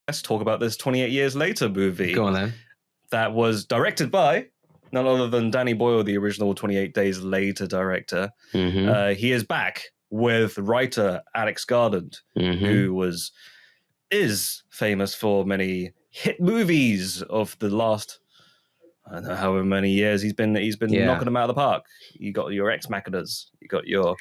let's talk about this 28 Years Later movie. Go on then. That was directed by none other than Danny Boyle, the original 28 Days Later director. Mm-hmm. He is back with writer Alex Garland, who is famous for many hit movies of the last, I don't know, however many years he's been knocking them out of the park. You got your Ex Machinas, you got your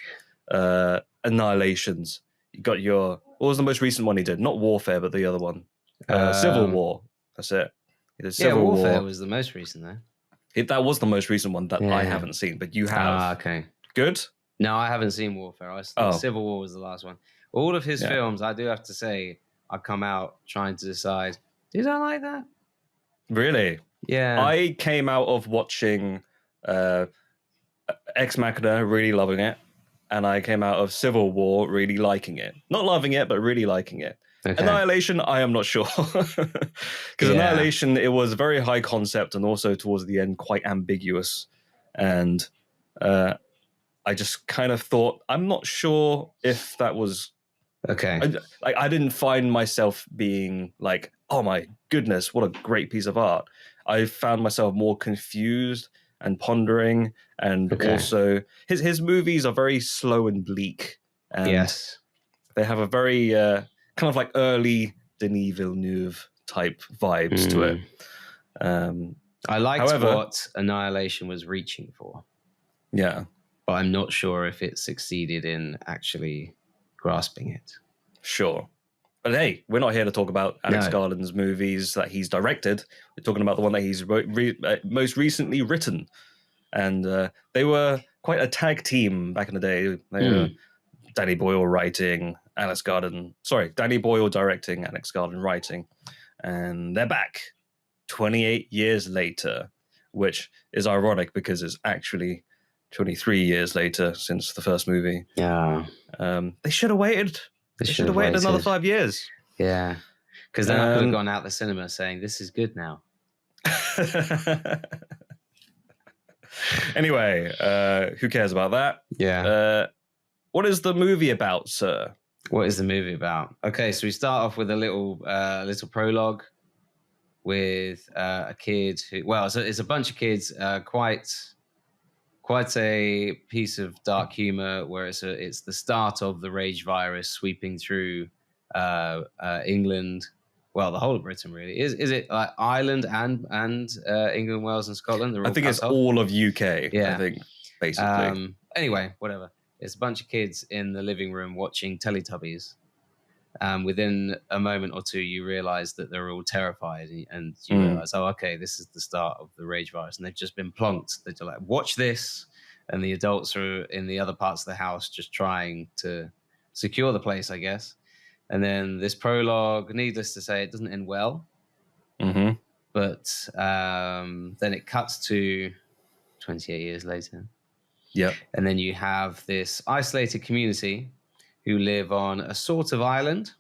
Annihilations, you got your, what was the most recent one he did? Not Warfare, but the other one, Civil War. That's it. Civil Warfare War was the most recent though. That was the most recent one that I haven't seen, but you have. Okay. Good? No, I haven't seen Warfare. Civil War was the last one. All of his films, I do have to say, I come out trying to decide, did I like that? Really? Yeah. I came out of watching Ex Machina, really loving it, and I came out of Civil War really liking it. Not loving it, but really liking it. Okay. Annihilation, I am not sure. Because Annihilation, it was very high concept and also towards the end quite ambiguous. And I just kind of thought, I'm not sure if that was... Okay. I didn't find myself being like, oh my goodness, what a great piece of art. I found myself more confused and pondering. And also, his movies are very slow and bleak. And they have a very... kind of like early Denis Villeneuve type vibes to it. I liked what Annihilation was reaching for. Yeah. But I'm not sure if it succeeded in actually grasping it. Sure. But hey, we're not here to talk about Alex Garland's movies that he's directed. We're talking about the one that he's most recently written. And they were quite a tag team back in the day. They were Danny Boyle writing, Danny Boyle directing, Alex Garland writing. And they're back 28 years later, which is ironic because it's actually 23 years later since the first movie. Yeah. They should have waited. They should have waited another 5 years. Yeah. Because then I could have gone out the cinema saying, this is good now. Anyway, who cares about that? Yeah. What is the movie about, sir? What is the movie about? Okay, so we start off with a little prologue with a kid who, it's a bunch of kids, quite a piece of dark humor where it's the start of the rage virus sweeping through England, well, the whole of Britain really. Is it like Ireland and England, Wales, and Scotland? I think it's all of UK. Yeah, I think basically. Anyway, whatever. It's a bunch of kids in the living room watching Teletubbies. Within a moment or two, you realize that they're all terrified, and you realize, oh, okay, this is the start of the rage virus, and they've just been plonked. They're like, watch this, and the adults are in the other parts of the house just trying to secure the place, I guess. And then this prologue, needless to say, it doesn't end well. Mm-hmm. But then it cuts to 28 years later. Yeah. And then you have this isolated community who live on a sort of island.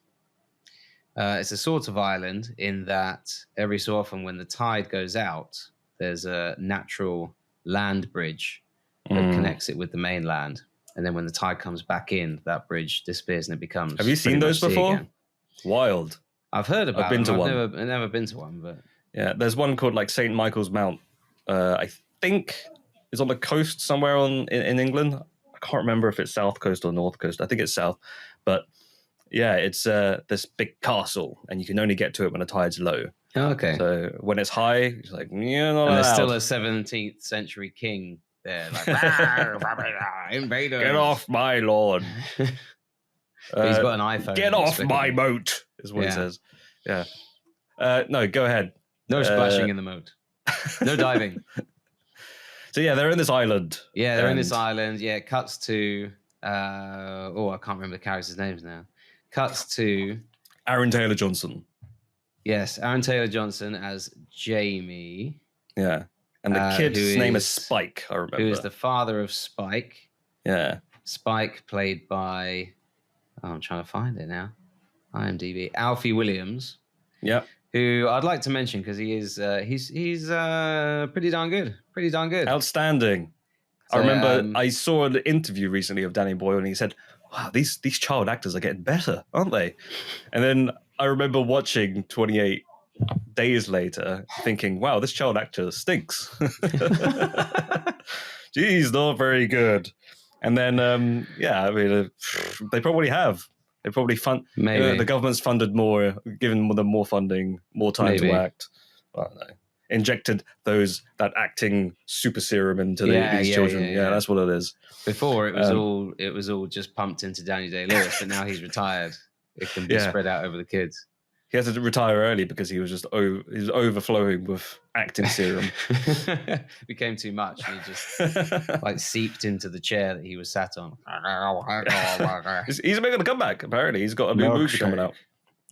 It's a sort of island in that every so often when the tide goes out, there's a natural land bridge that connects it with the mainland. And then when the tide comes back in, that bridge disappears and it becomes... Have you seen those before? Wild. I've heard about them. I've never been to one, but... Yeah, there's one called like St. Michael's Mount. I think it's on the coast somewhere in England. I can't remember if it's South Coast or North Coast. I think it's South. But yeah, it's this big castle, and you can only get to it when the tide's low. Oh, okay. So when it's high, it's like, yeah, not and there's allowed. Still a 17th century king there, like, invaders. Get off my lawn. He's got an iPhone. Get off my moat, is what he says. Yeah. No, go ahead. No splashing in the moat. No diving. So yeah, they're in this island. Yeah, they're in this island. Yeah, it cuts to I can't remember the characters' names now. Cuts to Aaron Taylor Johnson. Yes, Aaron Taylor Johnson as Jamie. Yeah. And the kid's name is Spike, I remember. Who is the father of Spike. Yeah. Spike played by I'm trying to find it now. IMDb. Alfie Williams. Yeah. Who I'd like to mention because he's pretty darn good. Pretty darn good. Outstanding. So, I remember I saw an interview recently of Danny Boyle and he said, wow, these child actors are getting better, aren't they? And then I I remember watching 28 days later, thinking, "Wow, this child actor stinks." Geez, not very good. And then, yeah, I mean, they probably have. They probably Maybe. the government's funded more, given them more funding, more time to act. I don't know. Injected that acting super serum into these children. Yeah, that's what it is. Before it was all just pumped into Daniel Day-Lewis, but now he's retired. It can be spread out over the kids. He had to retire early because he was just he was overflowing with acting serum. Became too much, and he just like seeped into the chair that he was sat on. He's making a comeback. Apparently, he's got a new movie coming out.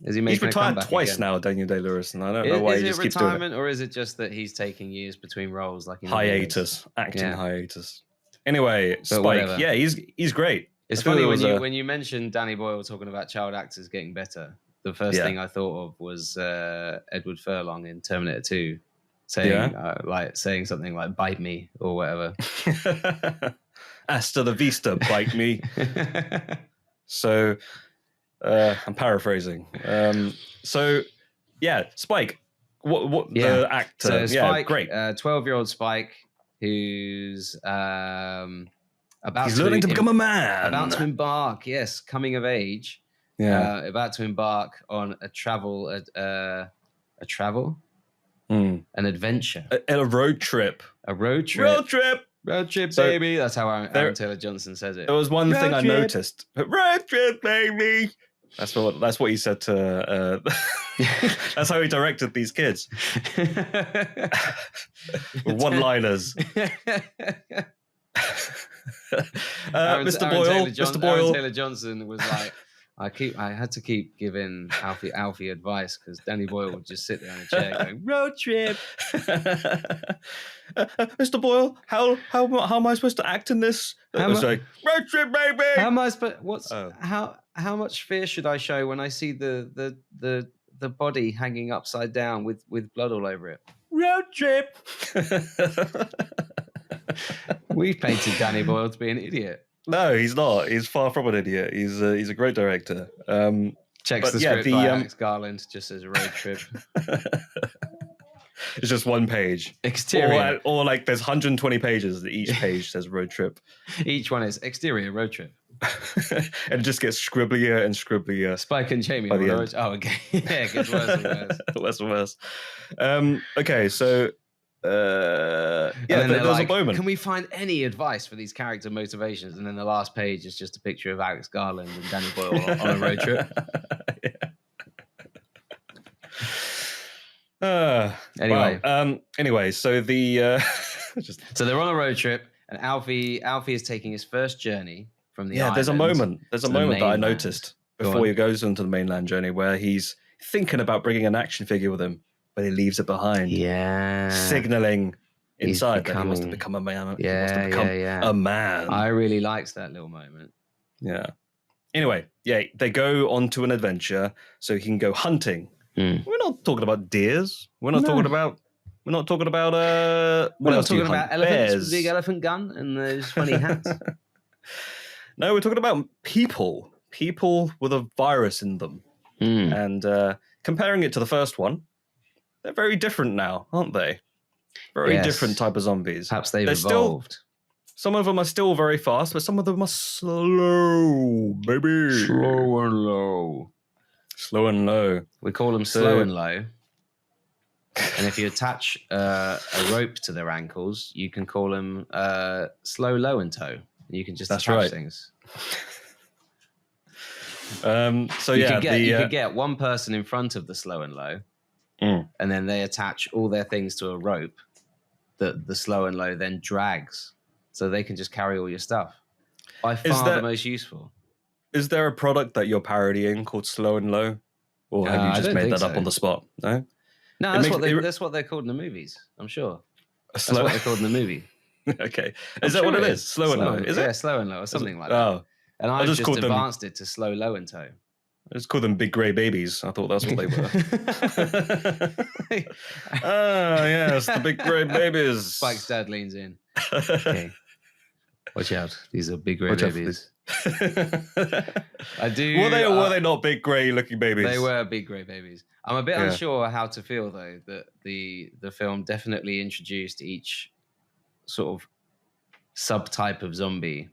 Is he making he's retired twice again? now, Daniel Day-Lewis, and I don't know why he just keeps doing it. Is it retirement, or is it just that he's taking years between roles, like in hiatus, acting hiatus? Anyway, but Spike, whatever. yeah, he's great. It's funny when you mentioned Danny Boyle talking about child actors getting better. The first thing I thought of was Edward Furlong in Terminator 2 saying something like "bite me" or whatever. Hasta la vista, bite me. So I'm paraphrasing. So yeah, Spike. What the actor? So Spike, great. 12-year-old Spike, who's he's learning to become a man. About to embark, coming of age. Yeah, about to embark on a travel, an adventure, a road trip, road trip, baby. That's how Aaron Taylor Johnson says it. There was one thing I noticed: road trip, baby. That's what he said to. That's how he directed these kids. One-liners. Mr. Boyle. Aaron Taylor Johnson was like, I had to keep giving Alfie advice because Danny Boyle would just sit there in a chair going, road trip. Mr. Boyle, how am I supposed to act in this? Road trip, baby. How am I supposed? How much fear should I show when I see the body hanging upside down with blood all over it? Road trip. We've painted Danny Boyle to be an idiot. No, he's not. He's far from an idiot. He's a great director. Checks the script by Alex Garland, just as a road trip. It's just one page. Exterior. Or like there's 120 pages. Each page says road trip. Each one is exterior road trip. And it just gets scribblier and scribblier. Spike and Jamie on the road. Oh, okay. Yeah, it gets worse and worse. Worse and worse. Okay, so... there's like, a moment. Can we find any advice for these character motivations? And then the last page is just a picture of Alex Garland and Danny Boyle on a road trip. Anyway, so the so they're on a road trip, and Alfie is taking his first journey from the island. There's a moment that I noticed before he goes into the mainland journey where he's thinking about bringing an action figure with him, but he leaves it behind. Yeah. Signaling inside that he wants to become a man. He wants to become a man. I really liked that little moment. Yeah. Anyway, they go on to an adventure so he can go hunting. We're not talking about deers. We're not talking about what else do you hunt? Elephants Bears. with a big elephant gun and those funny hats. No, we're talking about people with a virus in them. And comparing it to the first one, they're very different now, aren't they? Very different type of zombies. Perhaps they've evolved. Some of them are still very fast, but some of them are slow, baby. Slow and low. Slow and low. We call them slow and low. And if you attach a rope to their ankles, you can call them slow, low, and toe. You can just attach things. You could get one person in front of the slow and low, and then they attach all their things to a rope that the slow and low then drags, so they can just carry all your stuff. By far the most useful. Is there a product that you're parodying called Slow and Low, or have you just made that up on the spot? No, that's what they're called in the movies. I'm sure. That's what they're called in the movie. Okay, is that what it is? Slow and Low? Is it? Yeah, Slow and Low or something like that. Oh. And I just advanced it to slow, low, and toe. I just called them big grey babies. I thought that's what they were. Yes, the big grey babies. Spike's dad leans in. Okay. Watch out. These are big grey babies. I do. Were they not big grey-looking babies? They were big grey babies. I'm a bit unsure how to feel though that the film definitely introduced each sort of subtype of zombie.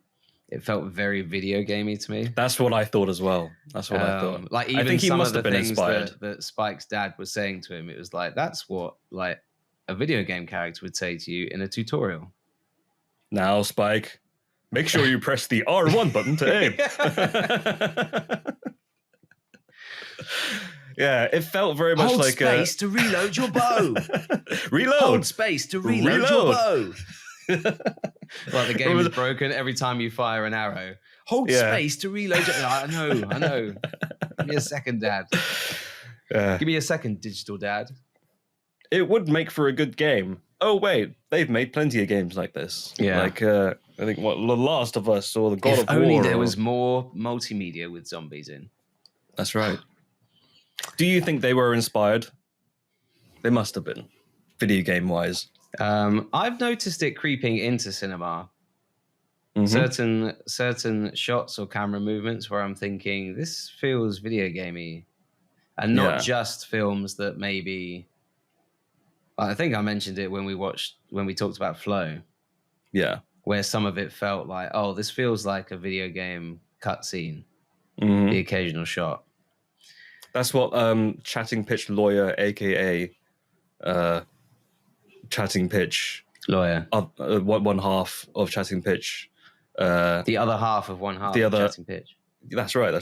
It felt very video gamey to me. That's what I thought as well. That's what I thought. Like even I think he some must of the have been things inspired. that Spike's dad was saying to him, it was like that's what like a video game character would say to you in a tutorial. Now, Spike, make sure you press the R1 button to aim. Yeah, it felt very much Hold like space to reload your bow. Reload. Hold space to reload your bow. Like the game is broken every time you fire an arrow. Hold space to reload your... I know. Give me a second, Dad. Give me a second, digital dad. It would make for a good game. Oh, wait, they've made plenty of games like this. Yeah. Like, I think, The Last of Us or the God of War. If only there was more multimedia with zombies in. That's right. Do you think they were inspired? They must have been, video game-wise. I've noticed it creeping into cinema. Mm-hmm. Certain shots or camera movements where I'm thinking, this feels video gamey. And not just films that maybe... I think I mentioned it when we talked about Flow. Yeah. Where some of it felt like, oh, this feels like a video game cutscene. Mm-hmm. The occasional shot. That's what Chatting Pitch Lawyer, aka Chatting Pitch Lawyer, one half of Chatting Pitch, the other half of one half of Chatting Pitch. That's right.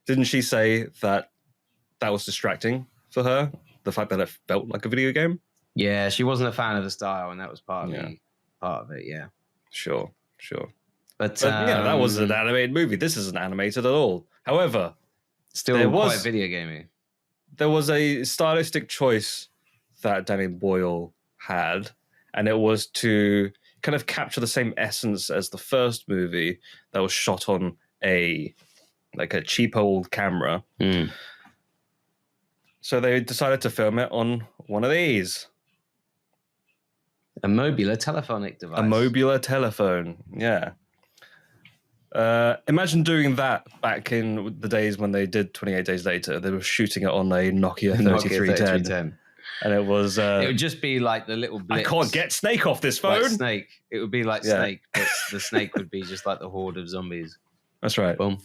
Didn't she say that was distracting for her? The fact that it felt like a video game. Yeah, she wasn't a fan of the style, and that was part of it. Yeah, sure. But that was an animated movie. This isn't animated at all. However, still quite video gamey. There was a stylistic choice that Danny Boyle had, and it was to kind of capture the same essence as the first movie that was shot on a cheap old camera. Mm. So they decided to film it on one of these. A mobular telephonic device. A mobular telephone, yeah. Imagine doing that back in the days when they did 28 Days Later. They were shooting it on a Nokia 3310. And it was... it would just be like the little blips. I can't get Snake off this phone. Like Snake. It would be like Snake, but the Snake would be just like the horde of zombies. That's right. Boom.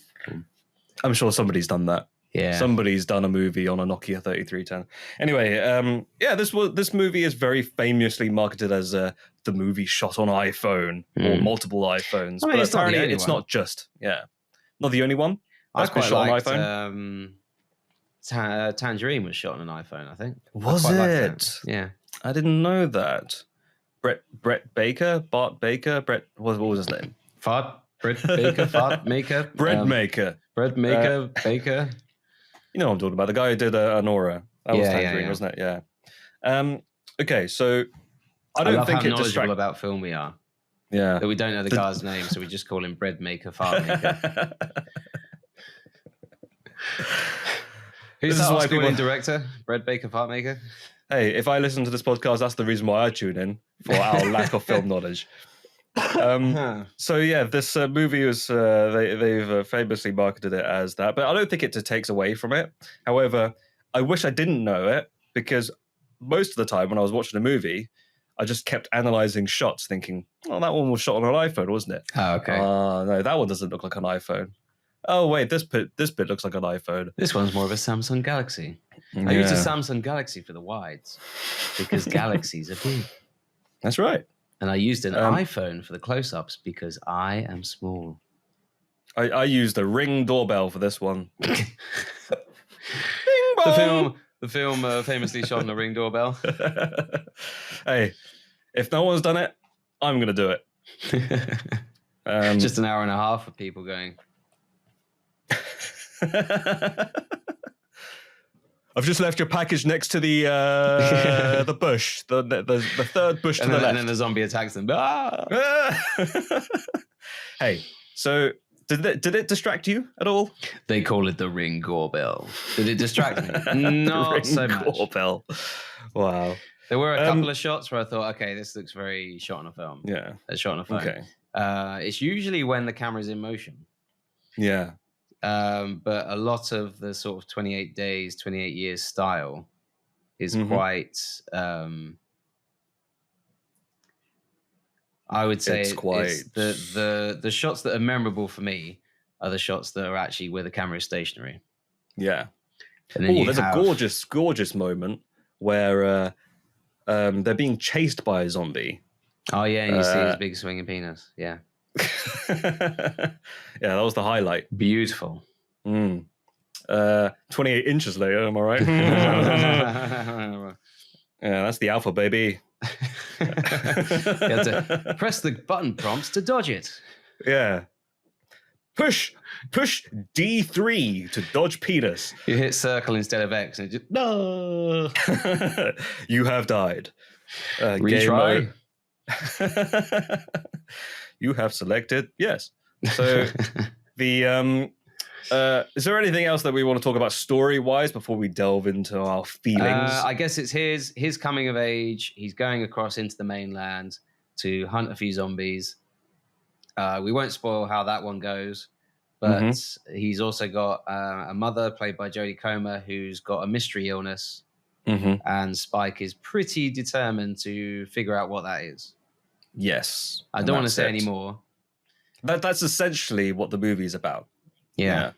I'm sure somebody's done that. Yeah. Somebody's done a movie on a Nokia 3310. Anyway, this movie is very famously marketed as the movie shot on iPhone or multiple iPhones. I mean, but it's apparently not it's not just, not the only one. I quite shot liked on iPhone. Tangerine was shot on an iPhone, I think. Was it? Yeah. I didn't know that. Brett Baker? Bart Baker? What was his name? Bread Baker, Fart Maker. Bread Maker. Bread Maker, Baker. You know what I'm talking about. The guy who did Anora. That was Tangerine, wasn't it? Yeah. Okay, so I don't think how it knowledgeable about film we are. Yeah. That we don't know the guy's name, so we just call him Bread Maker, Fart Maker. Who's the Oscar-winning director? Bread Baker, Fart Maker? Hey, if I listen to this podcast, that's the reason why I tune in, for our lack of film knowledge. So yeah, this movie was they've famously marketed it as that, but I don't think it takes away from it. However, I wish I didn't know it, because most of the time when I was watching a movie, I just kept analyzing shots, thinking, "Oh, that one was shot on an iPhone, wasn't it?" Oh, okay. No, that one doesn't look like an iPhone. Oh wait, this bit looks like an iPhone. This one's more of a Samsung Galaxy. Yeah. I use a Samsung Galaxy for the wides because galaxies are big. That's right. And I used an iPhone for the close-ups because I am small. I used a Ring doorbell for this one. Bing bong! The film famously shot on a Ring doorbell. Hey, if no one's done it, I'm going to do it. Just an hour and a half of people going. I've just left your package next to the the bush, the third bush to the left. And then the zombie attacks them. Ah! Hey, so did it distract you at all? They call it the Ring doorbell. Did it distract me? Not so much. Doorbell. Wow. There were a couple of shots where I thought, okay, this looks very shot on a film. Yeah. Shot on a phone. Okay. It's usually when the camera's in motion. Yeah. But a lot of the sort of 28 days, 28 years style is quite, I would say It's quite... it's the shots that are memorable for me are the shots that are actually where the camera is stationary. Yeah. And then there's a gorgeous moment where they're being chased by a zombie. Oh, yeah, and you see his big swinging penis. Yeah. Yeah, that was the highlight. Beautiful. 28 inches later, am I right? Yeah, that's the alpha, baby. You have to press the button prompts to dodge it. Yeah. Push D3 to dodge penis. You hit circle instead of X and it just, no. You have died. Retry. You have selected yes. So the is there anything else that we want to talk about story-wise before we delve into our feelings? I guess it's his coming of age. He's going across into the mainland to hunt a few zombies. We won't spoil how that one goes, but he's also got a mother played by Jodie Comer who's got a mystery illness, and Spike is pretty determined to figure out what that is. Yes. I don't want to say any more. That's essentially what the movie is about. Yeah.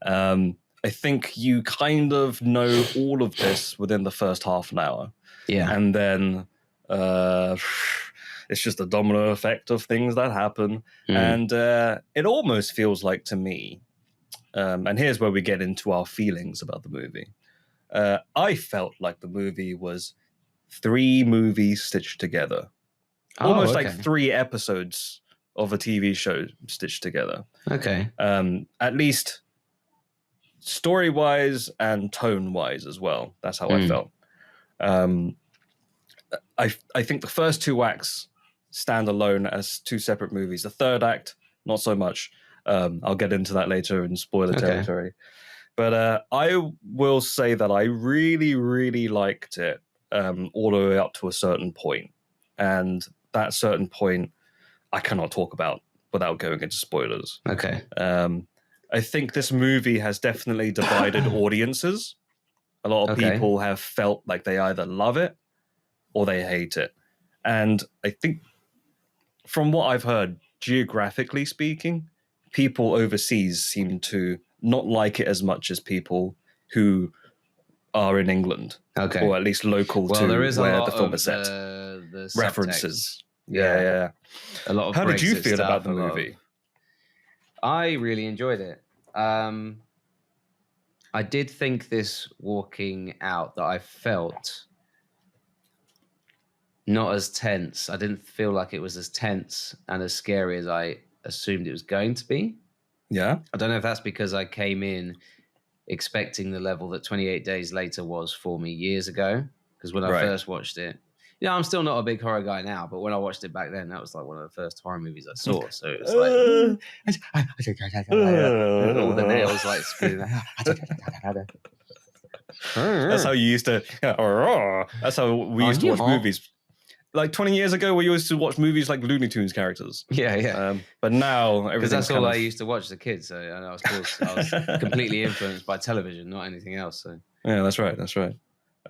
I think you kind of know all of this within the first half an hour. Yeah. And then it's just a domino effect of things that happen. And it almost feels like to me, and here's where we get into our feelings about the movie. I felt like the movie was 3 movies stitched together. Almost like 3 episodes of a TV show stitched together. Okay. At least story-wise and tone-wise as well. That's how I felt. I think the first 2 acts stand alone as 2 separate movies. The third act, not so much. I'll get into that later in spoiler territory. But I will say that I really, really liked it all the way up to a certain point. And that certain point I cannot talk about without going into spoilers. Okay. I think this movie has definitely divided audiences. A lot of people have felt like they either love it or they hate it. And I think from what I've heard, geographically speaking, people overseas seem to not like it as much as people who are in England. Okay. Or at least local to there is where a lot the film of is set. The references. subtext. Yeah. A lot of How did you Brexit feel stuff, about the movie? I really enjoyed it. I did think this walking out that I felt not as tense. I didn't feel like it was as tense and as scary as I assumed it was going to be. Yeah. I don't know if that's because I came in expecting the level that 28 Days Later was for me years ago. Because when I first watched it, I'm still not a big horror guy now, but when I watched it back then, that was like one of the first horror movies I saw. So it was like all the nails like screaming. That's how you used to. That's how we used to watch movies. Like 20 years ago, we used to watch movies like Looney Tunes characters. Yeah. But now, because that's all I used to watch as a kid. So I was completely influenced by television, not anything else. So yeah, that's right.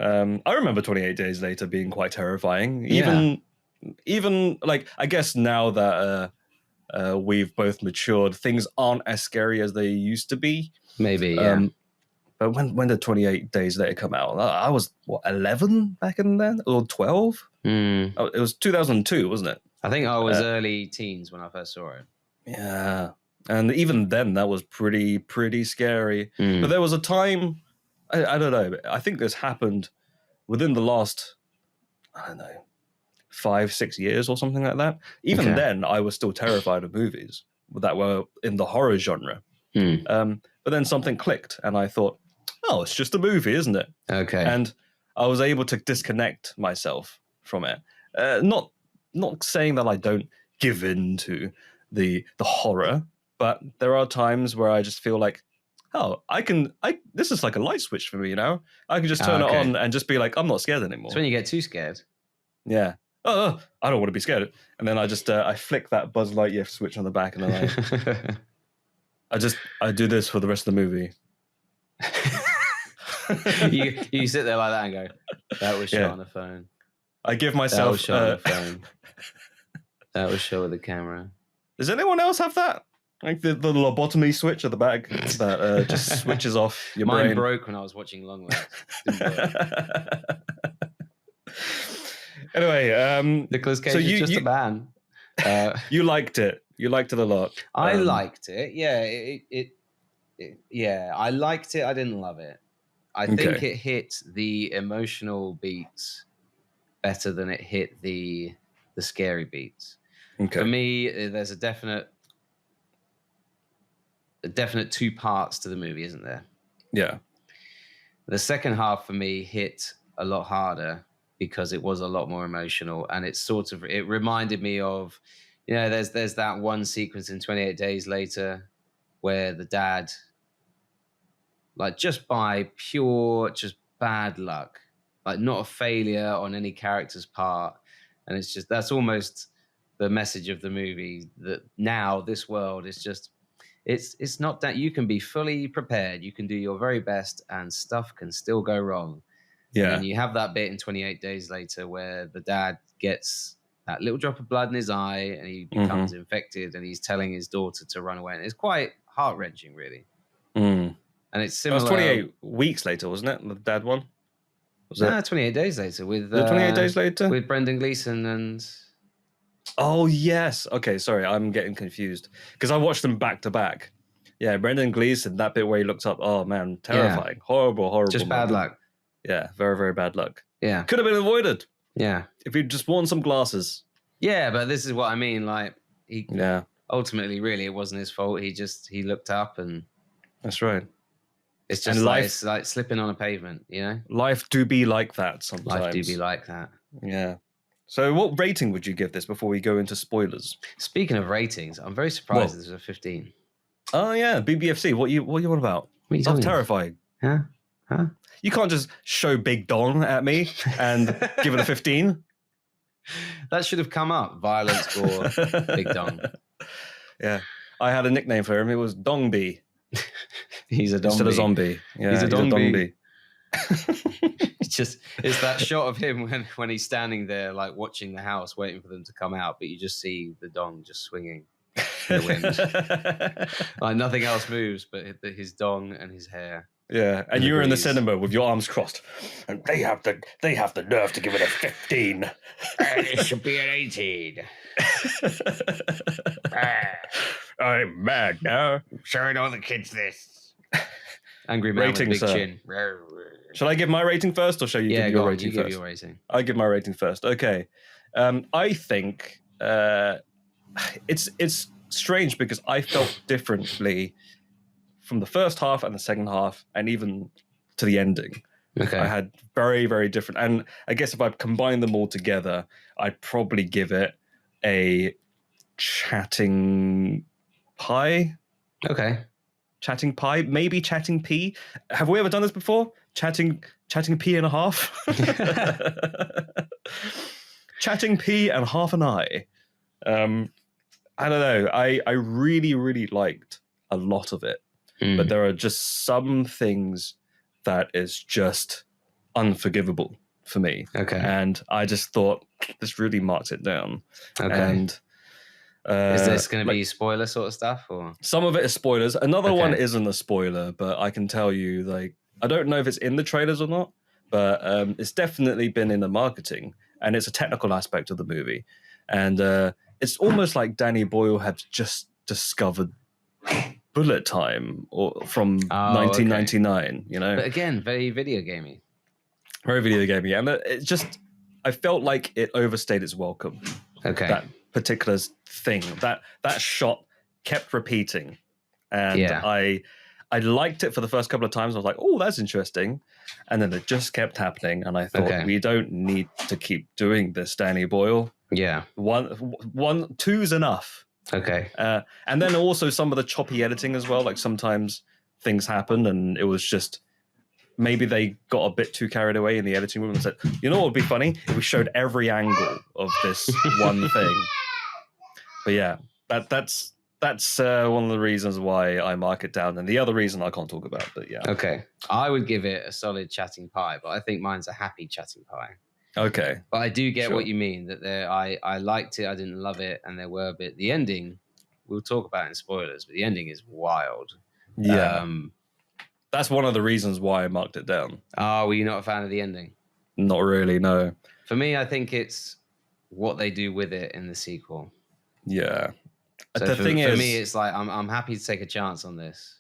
I remember 28 Days Later being quite terrifying. Even like, I guess now that we've both matured, things aren't as scary as they used to be. Maybe, yeah. But when did 28 Days Later come out? I was, 11 back in then? Or 12? It was 2002, wasn't it? I think I was early teens when I first saw it. Yeah. And even then, that was pretty scary. But there was a time... I don't know. I think this happened within the last, 5-6 years or something like that. Even then, I was still terrified of movies that were in the horror genre. But then something clicked, and I thought, oh, it's just a movie, isn't it? Okay. And I was able to disconnect myself from it. Not saying that I don't give in to the horror, but there are times where I just feel like, oh, this is like a light switch for me, I can just turn it on and just be like, I'm not scared anymore. It's when you get too scared. Yeah. I don't want to be scared. And then I just I flick that Buzz Lightyear switch on the back, and then I do this for the rest of the movie. you sit there like that and go, that was shot on the phone. I give myself that was shot on the phone. That was shot with the camera. Does anyone else have that? Like the lobotomy switch at the back that just switches off your brain. Mine broke when I was watching Longlegs. Anyway, Nicolas Cage is just a man. You liked it. You liked it a lot. I liked it. Yeah, yeah, I liked it. I didn't love it. I think it hit the emotional beats better than it hit the scary beats. Okay. For me, there's a definite two parts to the movie, isn't there? Yeah. The second half for me hit a lot harder because it was a lot more emotional, and it reminded me of, there's that one sequence in 28 Days Later where the dad, like, just by pure just bad luck, like not a failure on any character's part, and it's just, that's almost the message of the movie, that now this world is just, it's not that you can be fully prepared, you can do your very best and stuff can still go wrong. Yeah. And you have that bit in 28 Days Later where the dad gets that little drop of blood in his eye and he becomes infected, and he's telling his daughter to run away. And it's quite heart-wrenching, really. Mm. And it's similar. It was 28 weeks later, wasn't it? The dad one? Was it? 28 Days Later with 28 Days Later? With Brendan Gleeson and... Oh, yes. Okay, sorry. I'm getting confused because I watched them back to back. Yeah, Brendan Gleeson, that bit where he looks up. Oh, man, terrifying. Yeah. Horrible. Just bad luck. Yeah, very, very bad luck. Yeah. Could have been avoided. Yeah. If he'd just worn some glasses. Yeah, but this is what I mean. Like, yeah. Ultimately, really, it wasn't his fault. He looked up and... That's right. It's just it's like slipping on a pavement, Life do be like that sometimes. Life do be like that. Yeah. So what rating would you give this before we go into spoilers? Speaking of ratings, I'm very surprised this is a 15. Oh, yeah. BBFC. What you on about? What are you talking terrifying. Huh? You can't just show Big Don at me and give it a 15. That should have come up. Violence for Big Don. Yeah. I had a nickname for him. It was Dongby. He's a Dongby. Instead of zombie. Yeah, he's a Dongby. It's that shot of him when he's standing there, like watching the house, waiting for them to come out, but you just see the dong just swinging in the wind. Like nothing else moves but his dong and his hair. Yeah, and you were in the cinema with your arms crossed, and they have the nerve to give it a 15. It should be an 18. I'm mad now. Showing all the kids this. Angry man rating, with big sir. chin. Shall I give my rating first, or shall you give your rating first? Give your rating. I give my rating first. Okay. I think it's strange because I felt differently from the first half and the second half, and even to the ending. Okay. I had very, very different. And I guess if I combine them all together, I'd probably give it a chatting pie. Okay. Chatting pie, maybe chatting pea. Have we ever done this before? Chatting pea and a half. Chatting pea and half an eye. I don't know. I really, really liked a lot of it, but there are just some things that is just unforgivable for me. Okay. And I just thought this really marks it down. Okay. And is this going to be spoiler sort of stuff, or some of it is spoilers? Another one isn't a spoiler, but I can tell you, like, I don't know if it's in the trailers or not, but it's definitely been in the marketing, and it's a technical aspect of the movie, and it's almost like Danny Boyle had just discovered bullet time from 1999. But again, very video gamey. Very video gamey, and it just, I felt like it overstayed its welcome. Okay. That particular thing, that shot kept repeating, and I liked it for the first couple of times. I was like, oh, that's interesting, and then it just kept happening, and I thought, we don't need to keep doing this, Danny Boyle. Yeah. Two's enough. Okay. And then also some of the choppy editing as well. Like sometimes things happen and it was just maybe they got a bit too carried away in the editing room and said, you know what would be funny? If we showed every angle of this one thing. But yeah, that's one of the reasons why I mark it down. And the other reason I can't talk about, but yeah. Okay. I would give it a solid chatting pie, but I think mine's a happy chatting pie. Okay. But I do get what you mean, that I liked it, I didn't love it, and there were a bit, the ending, we'll talk about in spoilers, but the ending is wild. Yeah. That's one of the reasons why I marked it down. Oh, were you not a fan of the ending? Not really, no. For me, I think it's what they do with it in the sequel. Yeah. So the thing is, for me, it's like I'm happy to take a chance on this.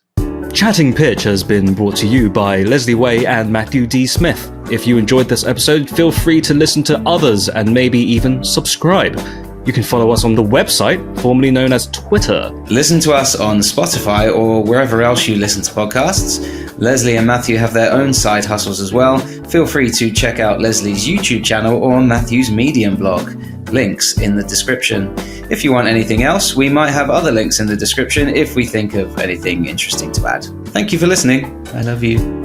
Chatting Pitch has been brought to you by Leslie Way and Matthew D. Smith. If you enjoyed this episode, feel free to listen to others and maybe even subscribe. You can follow us on the website, formerly known as Twitter. Listen to us on Spotify or wherever else you listen to podcasts. Leslie and Matthew have their own side hustles as well. Feel free to check out Leslie's YouTube channel or Matthew's Medium blog. Links in the description. If you want anything else, we might have other links in the description if we think of anything interesting to add. Thank you for listening. I love you.